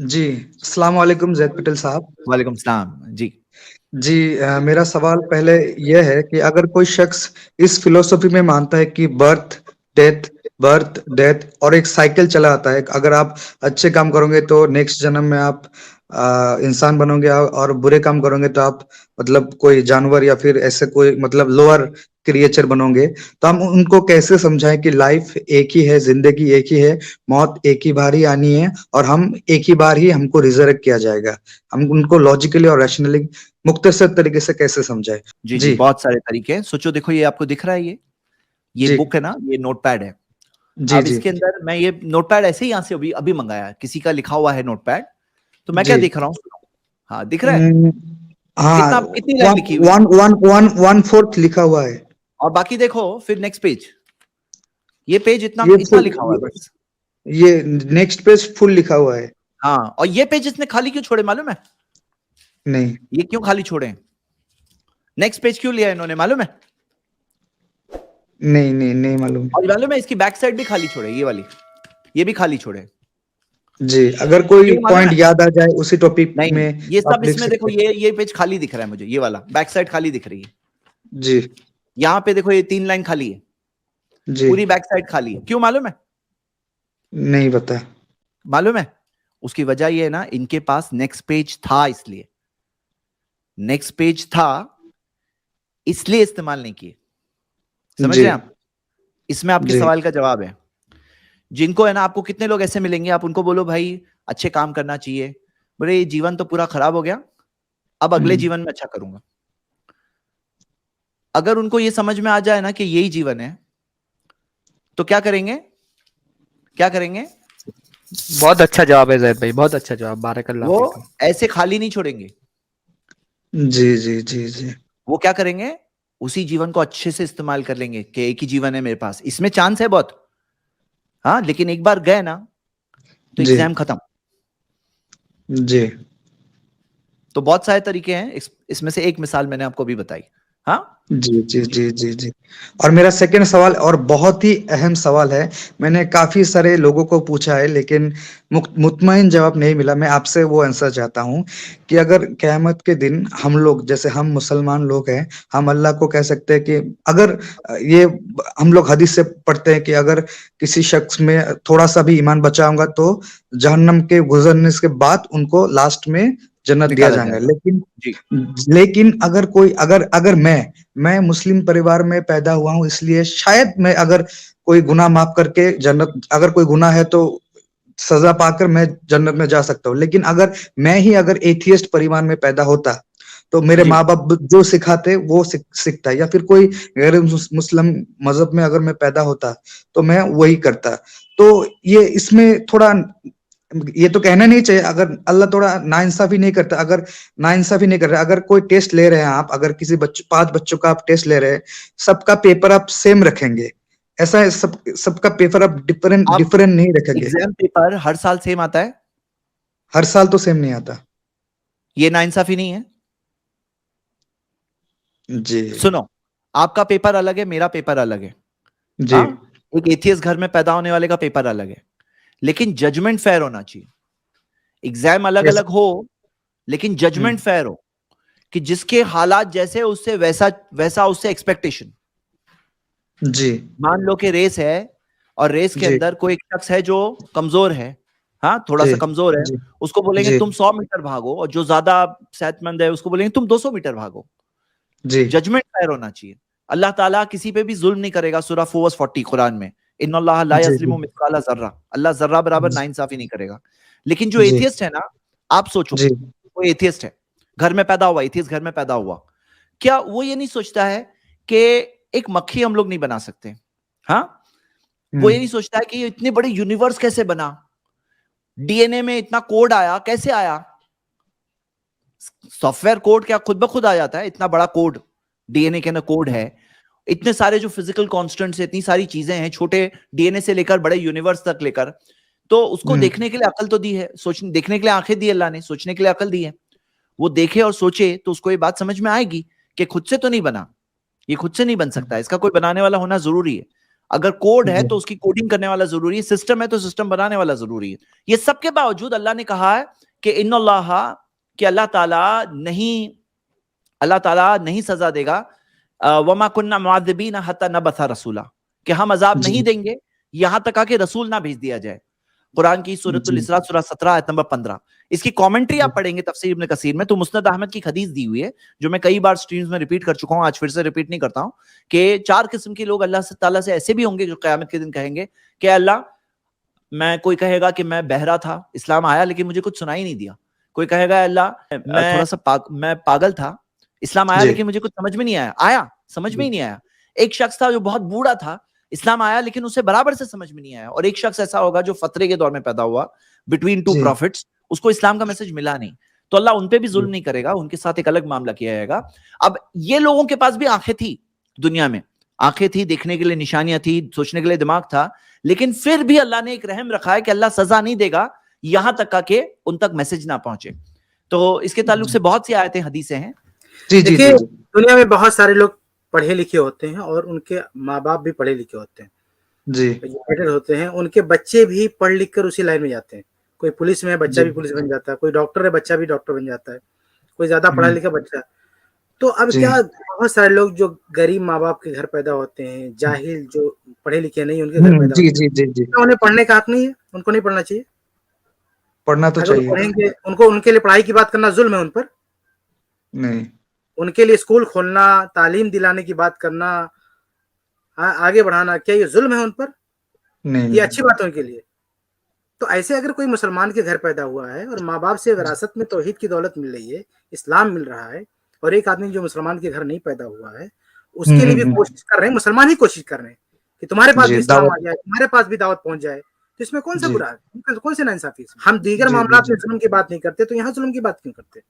जी, अस्सलाम वालेकुम ज़ैद पटेल साहब। वालेकुम सलाम जी। जी मेरा सवाल पहले ये है कि अगर कोई शख्स इस फ़िलॉसफ़ी में मानता है कि बर्थ, डेथ और एक साइकिल चला आता है। अगर आप अच्छे काम करोगे तो नेक्स्ट जन्म में आप इंसान बनोगे और बुरे काम करोगे तो आप मतलब कोई जानवर या फिर ऐसे कोई मतलब लोअर क्रिएचर बनोगे। तो हम उनको कैसे समझाएँ कि लाइफ़ एक ही है, ज़िंदगी एक ही है, मौत एक ही बार ही आनी है और हम एक ही बार ही हमको रिज़रेक्ट किया जाएगा। हम उनको लॉजिकली और रैशनली मुख्तसर तरीके से कैसे समझाएँ? जी, जी, जी, बहुत सारे तरीके हैं। सोचो देखो ये आपको दिख रहा है ये जी, बुक है ना, ये नोटपैड है। जी, अब जी। इसके अंदर मैं ये नोटपैड ऐसे ही यहाँ से अभी अभी मँगाया है, किसी का लिखा हुआ है नोटपैड। तो मैं क्या जी। देख रहा हूँ सुनो, हाँ, दिख रहा है? उम, हाँ, कितनी लाइन लिखी हुई है? 1/4 लिखा हुआ है। और बाकी देखो फिर नेक्स्ट पेज, ये पेज इतना ये इतना फुल लिखा हुआ है बस। ये नेक्स्ट पेज फुल लिखा हुआ है। हाँ, और ये पेज इसने खाली क्यों छोड़े मालूम है? नहीं, ये क्यों खाली छोड़े हैं? नेक्स्ट पेज क्यों लिया है इन्होंने मालूम है? नहीं मालूम। और मालूम है इसकी बैक साइड भी खाली छोड़े, ये वाली, ये भी खाली छोड़े। जी, अगर कोई क्यों मालूम पॉइंट है? याद आ जाए उसी टॉपिक नहीं, में ये आप सब लिख इसमें देखो सकते हैं। ये पेज खाली दिख रहा है मुझे, ये वाला बैक साइड खाली दिख रही है। जी, यहाँ पे देखो ये 3 लाइन खाली है, जी, पूरी बैक साइड खाली है। क्यों मालूम है? नहीं पता। मालूम है? उसकी वजह ये है ना, इनके पास नेक्स्ट पेज था इसलिए। नेक्स्ट पेज था, इसलिए इस्तेमाल नहीं किए। समझ जी, रहे हैं आप? इसमें आपके जी, सवाल का जवाब है। जिनको है ना, आपको कितने लोग ऐसे मिलेंगे, आप उनको बोलो भाई अच्छे काम करना चाहिए। बोले ये जीवन तो पूरा खराब हो गया, अब अगले हुँ, जीवन में अच्छा करूंगा। अगर उनको ये समझ में आ जाए ना कि यही जीवन है, तो क्या करेंगे? क्या करेंगे? बहुत अच्छा जवाब है जैद भाई, बहुत अच्छा जवाब, बारकल्लाह वो फीकुम। ऐसे खाली नहीं छोड़ेंगे। जी, जी, जी, जी। वो क्या करेंगे? उसी जीवन को अच्छे से इस्तेमाल कर लेंगे कि एक ही जीवन है मेरे पास, इसमें चांस है बहुत। हाँ, लेकिन एक बार गए ना तो जी, एग्जाम खत्म। जी। तो बहुत सारे तरीके हैं, इसमें से एक मिसाल मैंने आपको अभी बताई। हाँ जी, जी, जी जी, जी, जी। और मेरा सेकंड सवाल और बहुत ही अहम सवाल है। मैंने काफ़ी सारे लोगों को पूछा है लेकिन मुतमईन जवाब नहीं मिला। मैं आपसे वो आंसर चाहता हूँ कि अगर क़यामत के दिन हम लोग जैसे हम मुसलमान लोग हैं, हम अल्लाह को कह सकते हैं कि अगर ये हम लोग हदीस से पढ़ते हैं कि अगर किसी शख्स में थोड़ा-सा भी ईमान बचा होगा तो जहन्नम के गुज़रने के बाद उनको लास्ट में जन्नत दिया निकाला जाएगा। जाएगा। लेकिन जी लेकिन अगर कोई अगर अगर मैं मुस्लिम परिवार में पैदा हुआ हूँ इसलिए शायद मैं अगर कोई गुनाह माफ करके जन्नत अगर कोई गुनाह है तो सजा पाकर मैं जन्नत में जा सकता हूँ। लेकिन अगर मैं ही अगर एथियस्ट परिवार में पैदा होता, तो मेरे जी माँ-बाप जो सिखाते वो सीखता या फिर कोई गैर मुस्लिम मज़हब में अगर मैं पैदा होता, तो मैं वही करता। तो ये इसमें थोड़ा ये तो कहना नहीं चाहिए अगर अल्लाह थोड़ा नाइंसाफ़ी नहीं करता अगर नाइंसाफ़ी नहीं कर रहा है, अगर कोई टेस्ट ले रहे हैं आप, अगर किसी 5 बच्चों का आप टेस्ट ले रहे हैं, सबका पेपर आप सेम रखेंगे। ऐसा है सबका पेपर आप डिफरेंट आप डिफरेंट नहीं रखेंगे। एग्जाम पेपर हर साल सेम आता है, हर साल तो सेम नहीं आता। ये नाइंसाफी नहीं है? जी, सुनो, आपका पेपर अलग है, मेरा पेपर अलग है। जी, हाँ, एक एथियस्ट घर में पैदा होने वाले का पेपर अलग है, लेकिन जजमेंट फेयर होना चाहिए। एग्जाम अलग यस अलग हो, लेकिन हुँ, जजमेंट फेयर हो, कि जिसके हालात जैसे उससे वैसा वैसा उससे एक्सपेक्टेशन। जी, मान लो कि रेस है, और रेस के जी, अंदर कोई एक शख्स है जो कमजोर है, हाँ थोड़ा जी, सा कमजोर है, जी, उसको बोलेंगे जी, तुम 100 मीटर भागो, और जो ज्यादा सेहतमंद है उसको बोलेंगे तुम 200 मीटर भागो। जी, जजमेंट फायर होना चाहिए। अल्लाह ताला किसी पे भी जुल्म नहीं करेगा, सूरह फोर्स 40 कुरान में, इन्नल्लाह ला जी, यज़लिमु मिस्काला ज़र्रा, अल्लाह जर्रा बराबर जी, नाइंसाफी नहीं करेगा। लेकिन जो जी, एथियस्ट है ना, आप सोचो, जी, कोई एथियस्ट है, घर में पैदा हुआ, एथियस्ट घर में पैदा हुआ, क्या वो ये नहीं सोचता है कि एक मक्खी हम लोग नहीं बना सकते? हाँ, वो हुँ, ये नहीं सोचता है कि ये इतने बड़े यूनिवर्स कैसे बना, डीएनए में इतना कोड आया कैसे आया? सॉफ्टवेयर कोड क्या खुद ब खुद आ जाता है? इतना बड़ा कोड डीएनए के अंदर कोड है, इतने सारे जो फिजिकल कांस्टेंट्स है, इतनी सारी चीजें हैं, छोटे डीएनए से लेकर बड़े यूनिवर्स तक लेकर, तो उसको हुँ, देखने के लिए अकल तो दी है, सोचने देखने के लिए आंखें दी अल्लाह ने, सोचने के लिए अकल दी है। वो देखे और सोचे तो उसको ये बात समझ में आएगी कि खुद से तो नहीं बना, ये खुद से नहीं बन सकता है, इसका कोई बनाने वाला होना जरूरी है। अगर कोड है जी। तो उसकी कोडिंग करने वाला जरूरी है, सिस्टम है तो सिस्टम बनाने वाला जरूरी है। ये सबके बावजूद अल्लाह ने कहा है कि इन्नल्लाह, कि अल्लाह ताला नहीं सजा देगा, वमा कुन्ना मुअद्दिबीना हत्ता नबअसा रसूला, कि हम अजाब जी। नहीं देंगे यहां तक आके रसूल ना भेज दिया जाए। कुरान की सूरतुल जी। इसरा सूरा 17 आयत नंबर 15। इसकी कमेंट्री आप जी। पढ़ेंगे तफसीर इब्न कसीर में तो मुस्नद अहमद की हदीस दी हुई है, जो मैं कई बार स्ट्रीम्स में रिपीट कर चुका हूं, आज फिर से रिपीट नहीं करता हूं, कि 4 किस्म के लोग अल्लाह ताला से ऐसे भी होंगे जो क़यामत के दिन कहेंगे कि अल्लाह, मैं, कोई कहेगा कि मैं बहरा था, इस्लाम आया लेकिन मुझे कुछ सुनाई नहीं दिया। कोई कहेगा अल्लाह, मैं थोड़ा सा मैं पागल था, इस्लाम आया जी। लेकिन मुझे कुछ समझ में नहीं आया, समझ में ही नहीं आया। एक शख्स था जो बहुत बूढ़ा था, इस्लाम आया लेकिन उसे बराबर से समझ में नहीं आया। और एक शख्स ऐसा होगा जो फतरे के दौर में पैदा हुआ, बिटवीन टू जी। प्रॉफिट्स, उसको इस्लाम का मैसेज मिला नहीं। तो अल्लाह उन पे भी जी। जुल्म नहीं करेगा, उनके साथ एक अलग मामला किया जाएगा। अब ये लोगों के पास भी आंखें थी, दुनिया में आंखें थी, देखने के लिए निशानियां थी, सोचने के लिए दिमाग था, लेकिन फिर भी अल्लाह ने एक रहम रखा है कि अल्लाह सजा नहीं देगा यहां तक के उन तक मैसेज ना पहुंचे। तो इसके ताल्लुक से बहुत सी आयतें हदीसें हैं। जी। जी। देखिए, जी। दुनिया में बहुत सारे लोग पढ़े लिखे होते हैं और उनके माँ बाप भी पढ़े लिखे होते हैं, जी। एजुकेटेड होते हैं, उनके बच्चे भी पढ़ लिख कर उसी लाइन में जाते हैं। कोई पुलिस में है, बच्चा जी। भी पुलिस बन जाता है, कोई डॉक्टर है, बच्चा भी डॉक्टर बन जाता है, कोई ज्यादा पढ़ा लिखा बच्चा। तो अब जी। क्या, बहुत सारे लोग जो गरीब माँ बाप के घर पैदा होते हैं, जाहिल जो पढ़े लिखे नहीं उनके घर पैदा जी। होते जी। जी। जी। हैं, क्या उन्हें पढ़ने का हक नहीं है? उनको नहीं पढ़ना चाहिए? पढ़ना तो अगर वो चाहिए। पढ़ेंगे, उनको, उनके लिए पढ़ाई की बात करना जुल्म है उन पर? नहीं। उनके लिए स्कूल खोलना, तालीम दिलाने की बात करना, आगे बढ़ाना, क्या ये जुल्म है उन पर? नहीं। ये अच्छी बात है उनके लिए? तो ऐसे अगर कोई मुसलमान के घर पैदा हुआ है और माँ बाप से विरासत में तौहीद की दौलत मिल रही है, इस्लाम मिल रहा है, और एक आदमी जो मुसलमान के घर नहीं पैदा हुआ है, उसके लिए भी कोशिश कर रहे हैं, मुसलमान ही कोशिश कर रहे हैं कि तुम्हारे पास जी, भी इस्लाम आ दावत। जाए, तुम्हारे पास भी दावत पहुंच जाए, तो इसमें कौन सा जी। बुरा है? कौन सी नाइंसाफी है? हम दीगर जी। मामलात जी। में जुल्म की बात नहीं करते, तो यहाँ जुल्म की बात क्यों करते?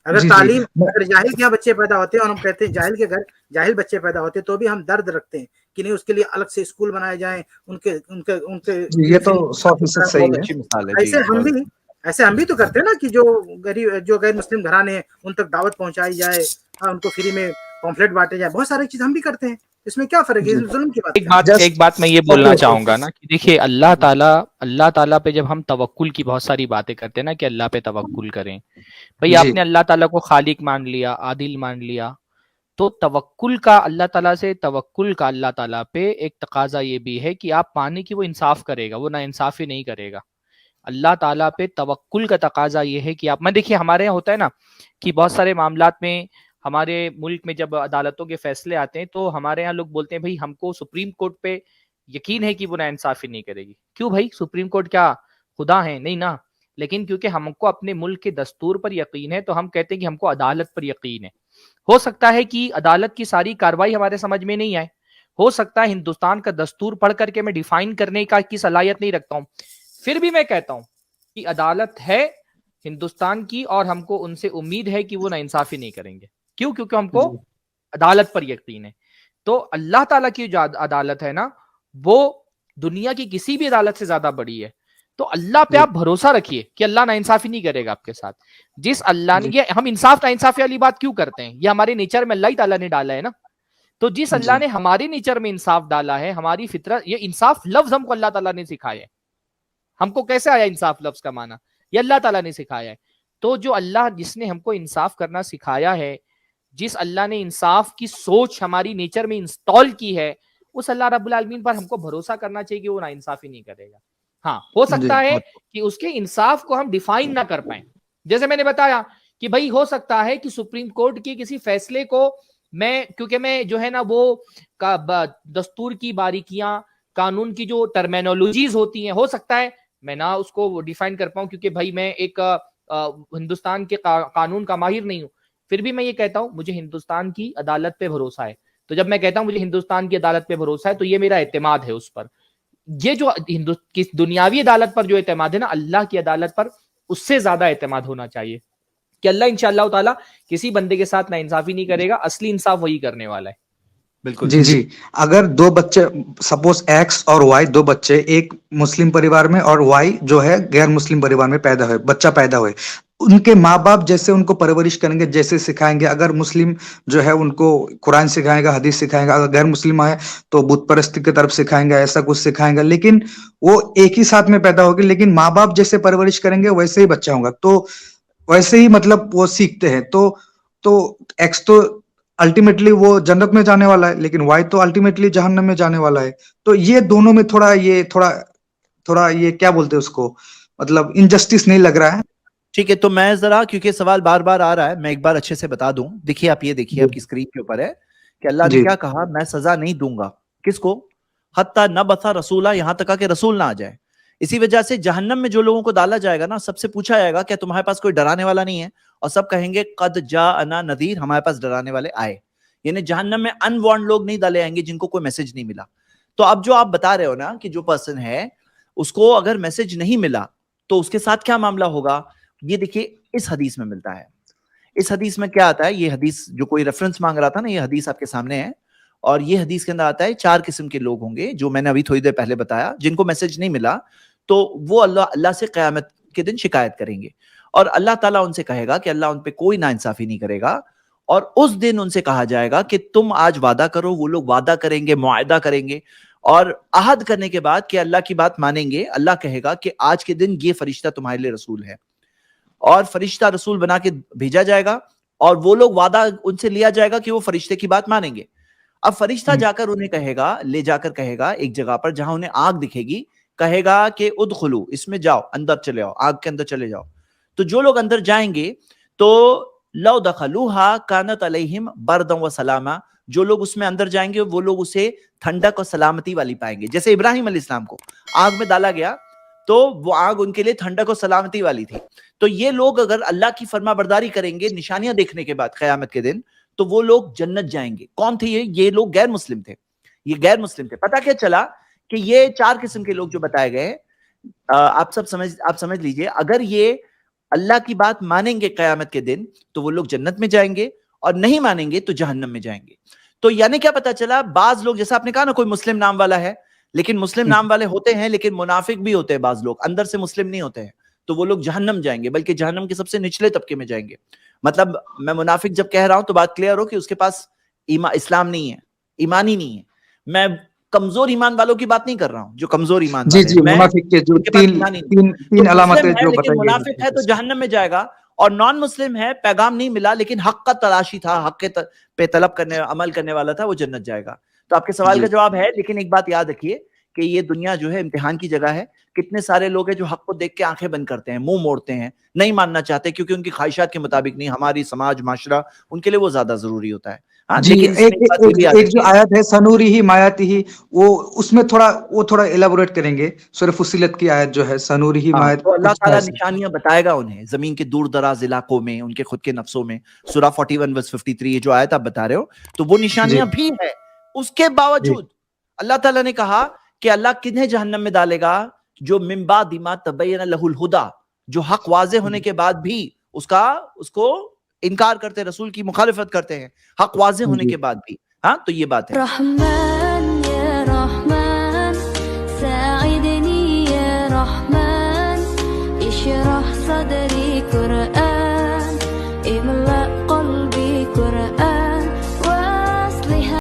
अगर जी। जी। तालीम, मैं- अगर जाहिल के यहाँ बच्चे पैदा होते हैं और हम कहते हैं जाहिल के घर जाहिल बच्चे पैदा होते हैं, तो भी हम दर्द रखते हैं कि नहीं, उसके लिए अलग से स्कूल बनाए जाए, उनके उनके उनके जी, ये तो 100% सही बहुत है। अच्छी मिसाल है जी। ऐसे हम भी तो करते हैं ना, कि जो गरीब, जो गैर मुस्लिम घराने हैं, उन तक दावत पहुंचाई जाए, उनको फ्री में पॉम्फलेट बांटे जाए, बहुत सारी चीज हम भी करते हैं। इसमें क्या फर्क है? जी। इसमें जुल्म की बात Just- एक बात मैं ये बोलना Okay, चाहूंगा ना कि देखिए, अल्लाह ताला पे जब हम तवक्कुल की बहुत सारी बातें करते हैं ना, कि अल्लाह पे तवक्कुल करें, भाई जी। आपने अल्लाह ताला को खालिक मान लिया, आदिल मान लिया, तो तवक्कुल का अल्लाह ताला पे एक तकाजा ये भी है कि आप माने कि वो इंसाफ करेगा, वो ना इंसाफी नहीं करेगा। अल्लाह ताला पे तवक्कुल का तकाजा ये है कि आप, मैं देखिए हमारे यहाँ होता है ना कि बहुत सारे मामलात में, हमारे मुल्क में जब अदालतों के फैसले आते हैं तो हमारे यहाँ लोग बोलते हैं भाई हमको सुप्रीम कोर्ट पे यकीन है कि वो नाइंसाफी नहीं करेगी। क्यों भाई, सुप्रीम कोर्ट क्या खुदा है? नहीं ना। लेकिन क्योंकि हमको अपने मुल्क के दस्तूर पर यकीन है, तो हम कहते हैं कि हमको अदालत पर यकीन है। हो सकता है कि अदालत की सारी कार्रवाई हमारे समझ में नहीं आए, हो सकता है हिंदुस्तान का दस्तूर पढ़ करके मैं डिफाइन करने की सलाहियत नहीं रखता हूं, फिर भी मैं कहता हूं कि अदालत है हिंदुस्तान की और हमको उनसे उम्मीद है कि वो नाइंसाफी नहीं करेंगे। क्यों? क्योंकि हमको अदालत पर यकीन है। तो अल्लाह ताला की जो अदालत है ना, वो दुनिया की किसी भी अदालत से ज्यादा बड़ी है। तो अल्लाह पे आप भरोसा रखिए कि अल्लाह नाइंसाफी नहीं करेगा आपके साथ। जिस अल्लाह ने, ये हम इंसाफ नाइंसाफी वाली बात क्यों करते हैं, ये हमारे नेचर में अल्लाह ताला ने डाला है ना। तो जिस अल्लाह ने हमारे नेचर में इंसाफ डाला है, हमारी फितरत, ये इंसाफ लफ्ज हमको अल्लाह ताला ने सिखाया है। हमको कैसे आया इंसाफ लफ्ज का माना? ये अल्लाह ताला ने सिखाया है। तो जो अल्लाह, जिसने हमको इंसाफ करना सिखाया है, जिस अल्लाह ने इंसाफ की सोच हमारी नेचर में इंस्टॉल की है, उस अल्लाह रब्बुल आलमीन पर हमको भरोसा करना चाहिए कि वो नाइंसाफी नहीं करेगा। हाँ, हो सकता है कि उसके इंसाफ को हम डिफाइन ना कर पाए। जैसे मैंने बताया कि भाई हो सकता है कि सुप्रीम कोर्ट के किसी फैसले को मैं, क्योंकि मैं जो है ना वो दस्तूर की बारीकियां, कानून की जो टर्मिनोलॉजीज होती हैं, हो सकता है मैं ना उसको डिफाइन कर पाऊं, क्योंकि भाई मैं एक हिंदुस्तान के कानून का माहिर नहीं हूं। फिर भी मैं ये कहता हूं मुझे हिंदुस्तान की अदालत पे भरोसा है। तो जब मैं कहता हूं मुझे हिंदुस्तान की अदालत पे भरोसा है, तो ये मेरा एतमाद है उस पर। ये जो दुनियावी अदालत पर जो एतमाद है ना, अल्लाह की अदालत पर उससे ज्यादा एतमाद होना चाहिए कि अल्लाह इंशाअल्लाह ताला किसी बंदे के साथ नाइंसाफी नहीं करेगा, असली इंसाफ वही करने वाला है। बिल्कुल जी। जी। अगर दो बच्चे, सपोज एक्स और वाई, दो बच्चे एक मुस्लिम परिवार में और वाई जो है गैर मुस्लिम परिवार में पैदा हुए, बच्चा पैदा हुए, उनके माँ बाप जैसे उनको परवरिश करेंगे, जैसे सिखाएंगे। अगर मुस्लिम जो है उनको कुरान सिखाएगा, हदीस सिखाएगा, अगर गैर मुस्लिम आए तो बुत परस्ती की तरफ सिखाएंगे, ऐसा कुछ सिखाएंगा। लेकिन वो एक ही साथ में पैदा होगी, लेकिन माँ बाप जैसे परवरिश करेंगे वैसे ही बच्चा होगा, तो वैसे ही मतलब वो सीखते हैं। तो एक्स तो अल्टीमेटली वो जन्नत में जाने वाला है, लेकिन वाई तो अल्टीमेटली जहन्नम में जाने वाला है। तो ये दोनों में थोड़ा ये क्या बोलते हैं उसको, मतलब इनजस्टिस नहीं लग रहा है? ठीक है, तो मैं जरा, क्योंकि सवाल बार बार आ रहा है, मैं एक बार अच्छे से बता दूं। देखिए आप, ये देखिए आपकी स्क्रीन के ऊपर है कि अल्लाह ने जी क्या कहा, मैं सजा नहीं दूंगा किसको, हत्ता न बसा रसूला, यहां तक कि रसूल ना आ जाए। इसी वजह से जहन्नम में जो लोगों को डाला जाएगा ना, सबसे पूछा जाएगा क्या तुम्हारे पास कोई डराने वाला नहीं है, और सब कहेंगे कद जा अना नदीर, हमारे पास डराने वाले आए। यानी जहन्नम में अनवांट लोग नहीं डाले आएंगे जिनको कोई मैसेज नहीं मिला। तो अब जो आप बता रहे हो ना कि जो पर्सन है उसको अगर मैसेज नहीं मिला तो उसके साथ क्या मामला होगा, ये देखिए इस हदीस में मिलता है। इस हदीस में क्या आता है, ये हदीस जो कोई रेफरेंस मांग रहा था ना, ये हदीस आपके सामने है। और ये हदीस के अंदर आता है 4 किस्म के लोग होंगे, जो मैंने अभी थोड़ी देर पहले बताया, जिनको मैसेज नहीं मिला तो वो अल्लाह से क़यामत के दिन शिकायत करेंगे। और अल्लाह ताला उनसे कहेगा कि अल्लाह उन पे कोई नाइंसाफी नहीं करेगा। और उस दिन उनसे कहा जाएगा कि तुम आज वादा करो। वो लोग वादा करेंगे, मुआहदा करेंगे, और अहद करने के बाद कि अल्लाह की बात मानेंगे। अल्लाह कहेगा कि आज के दिन ये फरिश्ता तुम्हारे लिए रसूल है, और फरिश्ता रसूल बना के भेजा जाएगा, और वो लोग वादा उनसे लिया जाएगा कि वो फरिश्ते की बात मानेंगे। अब फरिश्ता जाकर उन्हें कहेगा, ले जाकर कहेगा एक जगह पर जहां उन्हें आग दिखेगी, कहेगा कि उदखुलू, इसमें जाओ, अंदर चले आओ, आग के अंदर चले जाओ। तो जो लोग अंदर जाएंगे तो लौ दखलूहा कानत अलैहिम बरदम व सलामा, जो लोग उसमें अंदर जाएंगे वो लोग उसे ठंडक और सलामती वाली पाएंगे। जैसे इब्राहिम अलैहिस्सलाम को आग में डाला गया तो वो आग उनके लिए ठंडक और सलामती वाली थी। तो ये लोग अगर अल्लाह की फरमाबरदारी करेंगे निशानियां देखने के बाद क़यामत के दिन, तो वो लोग जन्नत जाएंगे। कौन थे ये लोग गैर मुस्लिम थे। ये गैर मुस्लिम थे। पता क्या चला कि ये 4 किस्म के लोग जो बताए गए, आप समझ लीजिए, अगर ये अल्लाह की बात मानेंगे क़यामत के दिन तो वो लोग जन्नत में जाएंगे, और नहीं मानेंगे तो जहन्नम में जाएंगे। तो यानी क्या पता चला, बाज लोग, जैसा आपने कहा ना कोई मुस्लिम नाम वाला है, लेकिन मुस्लिम नाम वाले होते हैं लेकिन मुनाफिक भी होते हैं, बाज लोग अंदर से मुस्लिम नहीं होते हैं, तो वो लोग जहन्नम जाएंगे, बल्कि जहन्नम के सबसे निचले तबके में जाएंगे। मतलब मैं मुनाफिक जब कह रहा हूं तो बात क्लियर हो कि उसके पास इस्लाम नहीं है, ईमान ही नहीं है। मैं कमजोर ईमान वालों की बात नहीं कर रहा हूं, जो कमजोर ईमान जी वाले जी, हैं, मैं मुनाफिक के जो उनके पास तीन ईमान ही नहीं। तीन तो तीन अलामतें मुस्लिम है जो लेकिन बताई मुनाफिक है तो गई। जहन्नम में जाएगा, और नॉन मुस्लिम है, पैगाम नहीं मिला लेकिन हक का तलाशी था, हक के पे तलब करने, अमल करने वाला था, वो जन्नत जाएगा। तो आपके सवाल का जवाब है, लेकिन एक बात याद रखिए कि ये दुनिया जो है इम्तिहान की जगह है। कितने सारे लोग हैं जो हक को देख के आंखें बंद करते हैं, मुंह मोड़ते हैं, नहीं मानना चाहते, क्योंकि उनकी ख्वाहिशात के मुताबिक नहीं, हमारी समाज माशरा उनके लिए वो ज्यादा जरूरी होता है। हाँ, जी, लेकिन इसमें बात ये भी याद एक जो रखिए, आयत है सनूरी ही मायाती ही, वो उसमें थोड़ा इलाबोरेट करेंगे। सूरह फुसिलत की आयत जो है सनूरी ही हाँ, मायात, तो अल्लाह कुछ ताला है। निशानियां बताएगा उन्हें जमीन के दूर दराज इलाकों में, उनके खुद के नफ्सों में। सूरा 41 वर्स 53, ये जो आयत आप बता रहे हो, तो वो निशानियां जी भी है। उसके जी बावजूद अल्लाह ताला ने कहा कि अल्लाह किन्हें जहन्नम में डालेगा, जो मिम्बा दिमा तबय्यन लहुल हुदा, जो हक वाजे होने के बाद भी उसको इनकार करते, रसूल की मुखालिफत करते हैं, हक वाजे होने जी। के बाद भी। हाँ, तो ये बात है। रहमान या रहमान साइदनी या रहमान इशरह सदरी कुरआन